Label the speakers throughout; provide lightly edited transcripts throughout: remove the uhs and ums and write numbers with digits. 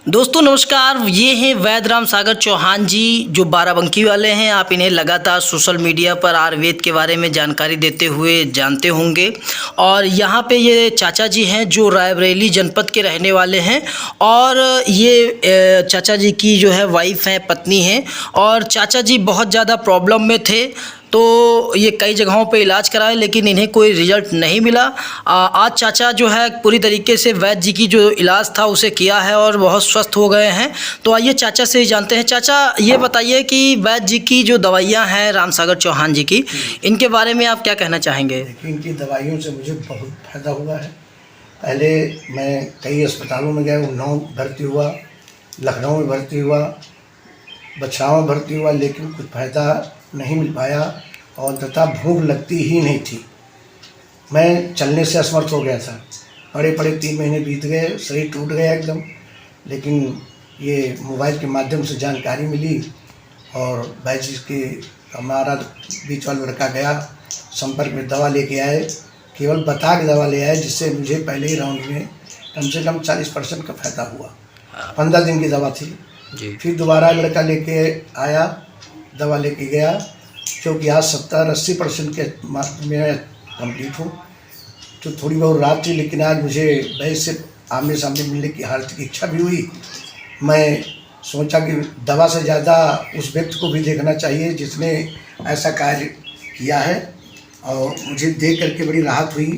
Speaker 1: दोस्तों नमस्कार, ये हैं वैद्य राम सागर चौहान जी जो बाराबंकी वाले हैं। आप इन्हें लगातार सोशल मीडिया पर आयुर्वेद के बारे में जानकारी देते हुए जानते होंगे। और यहाँ पे ये चाचा जी हैं जो रायबरेली जनपद के रहने वाले हैं। और ये चाचा जी की जो है वाइफ हैं, पत्नी हैं। और चाचा जी बहुत ज़्यादा प्रॉब्लम में थे, तो ये कई जगहों पे इलाज कराए लेकिन इन्हें कोई रिज़ल्ट नहीं मिला। आज चाचा जो है पूरी तरीके से वैद्य जी की जो इलाज था उसे किया है और बहुत स्वस्थ हो गए हैं। तो आइए चाचा से ही जानते हैं। चाचा ये बताइए कि वैद्य जी की जो दवाइयाँ हैं राम सागर चौहान जी की, इनके बारे में आप क्या कहना चाहेंगे?
Speaker 2: देखिए, इनकी दवाइयों से मुझे बहुत फ़ायदा हुआ है। पहले मैं कई अस्पतालों में गया, उन्नाव भर्ती हुआ, लखनऊ में भर्ती हुआ, बछाव में भर्ती हुआ, लेकिन कुछ फ़ायदा नहीं मिल पाया और तथा भूख लगती ही नहीं थी। मैं चलने से असमर्थ हो गया था। बड़े 3 महीने बीत गए, शरीर टूट गया एकदम। लेकिन ये मोबाइल के माध्यम से जानकारी मिली और वैद्य जी के हमारा बीच वाला लड़का गया, संपर्क में दवा लेके आए, केवल बता के दवा ले आए, जिससे मुझे पहले ही राउंड में कम से कम 40% का फ़ायदा हुआ। 15 दिन की दवा थी जी। फिर दोबारा लड़का लेके आया, दवा लेके गया, क्योंकि आज 70-80% के मैं कंप्लीट हूँ। तो थोड़ी बहुत रात थी, लेकिन आज मुझे वैद्य से आमने सामने मिलने की हालत की इच्छा भी हुई। मैं सोचा कि दवा से ज़्यादा उस व्यक्ति को भी देखना चाहिए जिसने ऐसा कार्य किया है, और मुझे देख करके बड़ी राहत हुई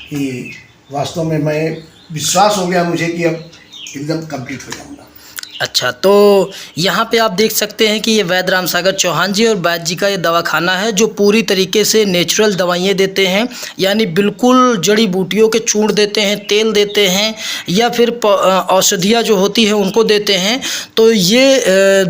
Speaker 2: कि वास्तव में मैं विश्वास हो गया मुझे कि अब एकदम कंप्लीट हो जाऊंगा।
Speaker 1: अच्छा, तो यहाँ पे आप देख सकते हैं कि ये वैद्य राम सागर चौहान जी और वैद्य जी का ये दवाखाना है जो पूरी तरीके से नेचुरल दवाइयाँ देते हैं, यानी बिल्कुल जड़ी बूटियों के चूर्ण देते हैं, तेल देते हैं या फिर औषधियाँ जो होती हैं उनको देते हैं। तो ये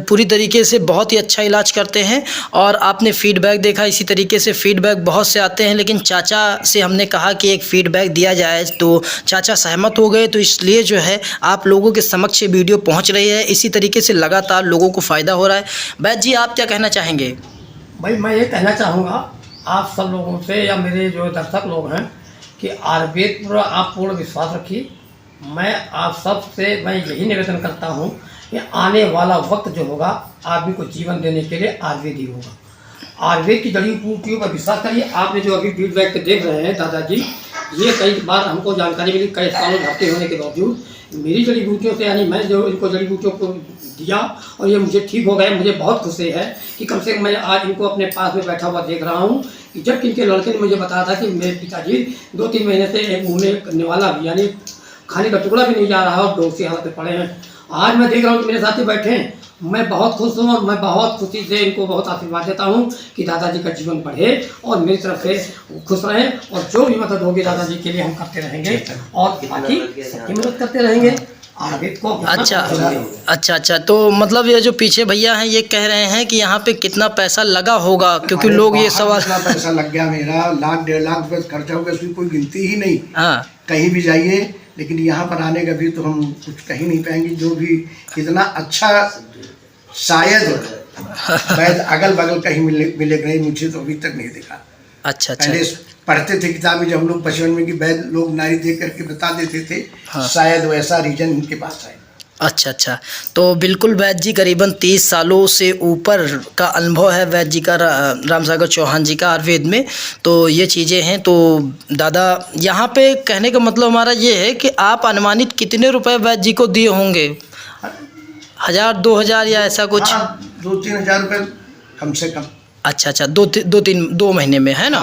Speaker 1: पूरी तरीके से बहुत ही अच्छा इलाज करते हैं। और आपने फीडबैक देखा, इसी तरीके से फीडबैक बहुत से आते हैं, लेकिन चाचा से हमने कहा कि एक फ़ीडबैक दिया जाए तो चाचा सहमत हो गए। तो इसलिए जो है आप लोगों के समक्ष वीडियो पहुँच रही है। इसी तरीके से लगातार लोगों को फ़ायदा हो रहा है। वैद्य जी आप क्या कहना चाहेंगे?
Speaker 3: भाई मैं ये कहना चाहूँगा आप सब लोगों से या मेरे जो दर्शक लोग हैं कि आयुर्वेद पर आप पूर्ण विश्वास रखिए। मैं आप सब से मैं यही निवेदन करता हूँ कि आने वाला वक्त जो होगा आदमी को जीवन देने के लिए आयुर्वेद ही होगा। आयुर्वेद की जड़ी बूटियों पर विश्वास करिए। आपने जो अभी फीडबैक देख रहे हैं दादाजी, ये कई बार हमको जानकारी मिली कई सालों भर्ती होने के बावजूद मेरी जड़ी बूटियों से, यानी मैं जो इनको जड़ी बूटियों को दिया और ये मुझे ठीक हो गए। मुझे बहुत खुशी है कि कम से कम मैं आज इनको अपने पास में बैठा हुआ देख रहा हूँ कि जब इनके लड़के ने मुझे बताया था कि मेरे पिताजी 2-3 महीने से एक मुँह में निवाला भी, यानी खाने का टुकड़ा भी नहीं जा रहा और बेहोशी हालत में पड़े हैं। आज मैं देख रहा हूँ कि मेरे साथी बैठे हैं। मैं बहुत खुश हूँ और मैं बहुत खुशी से इनको बहुत आशीर्वाद देता हूँ कि दादाजी का जीवन बढ़े और मेरी तरफ से खुश रहें। और जो भी मदद होगी दादाजी के लिए हम करते रहेंगे और बाकी सबकी मदद करते रहेंगे। को
Speaker 1: अच्छा, तो मतलब ये जो पीछे भैया हैं ये कह रहे हैं कि यहाँ पे कितना पैसा लगा होगा, क्योंकि लोग ये सवाल
Speaker 2: पैसा लग गया मेरा, 1.5 लाख रुपये खर्चा हो गया, उसकी कोई गिनती ही नहीं।
Speaker 1: हाँ,
Speaker 2: कहीं भी जाइए, लेकिन यहाँ पर आने का भी तो हम कुछ कहीं नहीं पाएंगे। जो भी इतना अच्छा शायद वैद्य अगल बगल कहीं मिलेगा नहीं, मुझे तो अभी तक नहीं दिखा।
Speaker 1: अच्छा,
Speaker 2: पहले पढ़ते थे किताब में जब हम लोग बचपन में कि वैद्य लोग नारी देख करके बता देते थे। हाँ। शायद वैसा रीजन इनके पास है।
Speaker 1: अच्छा, तो बिल्कुल वैद्य जी करीबन 30 सालों से ऊपर का अनुभव है वैद्य जी का, राम सागर चौहान जी का आयुर्वेद में। तो ये चीज़ें हैं। तो दादा यहाँ पे कहने का मतलब हमारा ये है कि आप अनुमानित कितने रुपए वैद्य जी को दिए होंगे? 1000-2000 या ऐसा कुछ?
Speaker 2: 2-3 हज़ार रुपये कम से कम।
Speaker 1: अच्छा, 2 महीने में, है ना?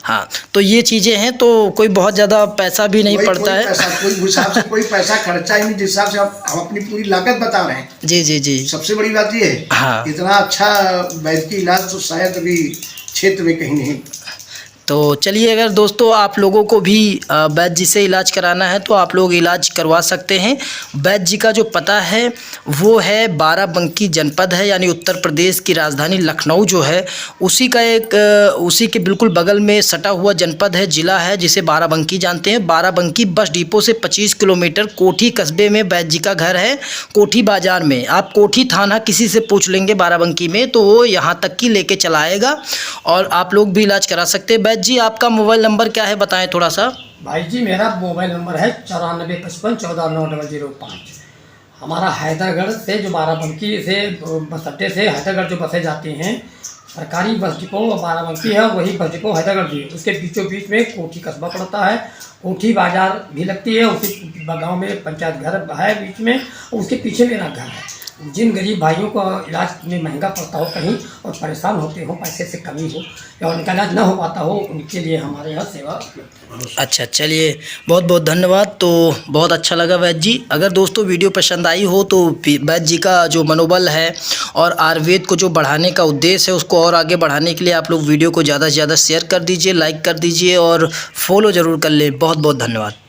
Speaker 1: हाँ, तो ये चीज़ें हैं। तो कोई बहुत ज़्यादा पैसा भी नहीं पड़ता है।
Speaker 2: कोई हिसाब से कोई पैसा खर्चा ही नहीं, जिस हिसाब से हम अपनी पूरी लागत बता रहे हैं।
Speaker 1: जी। सबसे
Speaker 2: सबसे बड़ी बात ये है। हाँ। इतना अच्छा वैद्य की इलाज तो शायद अभी क्षेत्र में कहीं नहीं।
Speaker 1: तो चलिए, अगर दोस्तों आप लोगों को भी वैद्य जी से इलाज कराना है तो आप लोग इलाज करवा सकते हैं। वैद्य जी का जो पता है वो है बाराबंकी जनपद है, यानी उत्तर प्रदेश की राजधानी लखनऊ जो है उसी का उसी के बिल्कुल बगल में सटा हुआ जनपद है, ज़िला है जिसे बाराबंकी जानते हैं। बाराबंकी बस डिपो से 25 किलोमीटर कोठी कस्बे में वैद्य जी का घर है, कोठी बाज़ार में। आप कोठी थाना किसी से पूछ लेंगे बाराबंकी में तो वो यहाँ तक की लेके चला आएगा और आप लोग भी इलाज करा सकते हैं। जी आपका मोबाइल नंबर क्या है, बताएं थोड़ा सा।
Speaker 3: भाई जी मेरा मोबाइल नंबर है 9455 149005। हमारा हैदरगढ़ से जो बाराबंकी से बस अड्डे से हैदरगढ़ जो बसें जाती हैं, सरकारी बस डिपो बाराबंकी है, वही बस डिपो हैदरगढ़ भी है। उसके बीचों बीच में कोठी कस्बा पड़ता है, कोठी बाजार भी लगती है, उसी गांव में पंचायत घर है बीच में, और उसके पीछे मेरा घर है। जिन गरीब भाइयों को इलाज में महंगा पड़ता हो कहीं और परेशान होते हो, पैसे से कमी हो या उनका इलाज ना हो पाता हो, उनके लिए हमारे यहाँ सेवा।
Speaker 1: अच्छा, चलिए बहुत बहुत धन्यवाद। तो बहुत अच्छा लगा वैद्य जी। अगर दोस्तों वीडियो पसंद आई हो तो वैद्य जी का जो मनोबल है और आयुर्वेद को जो बढ़ाने का उद्देश्य है उसको और आगे बढ़ाने के लिए आप लोग वीडियो को ज़्यादा से ज़्यादा शेयर कर दीजिए, लाइक कर दीजिए और फॉलो ज़रूर कर लें। बहुत बहुत धन्यवाद।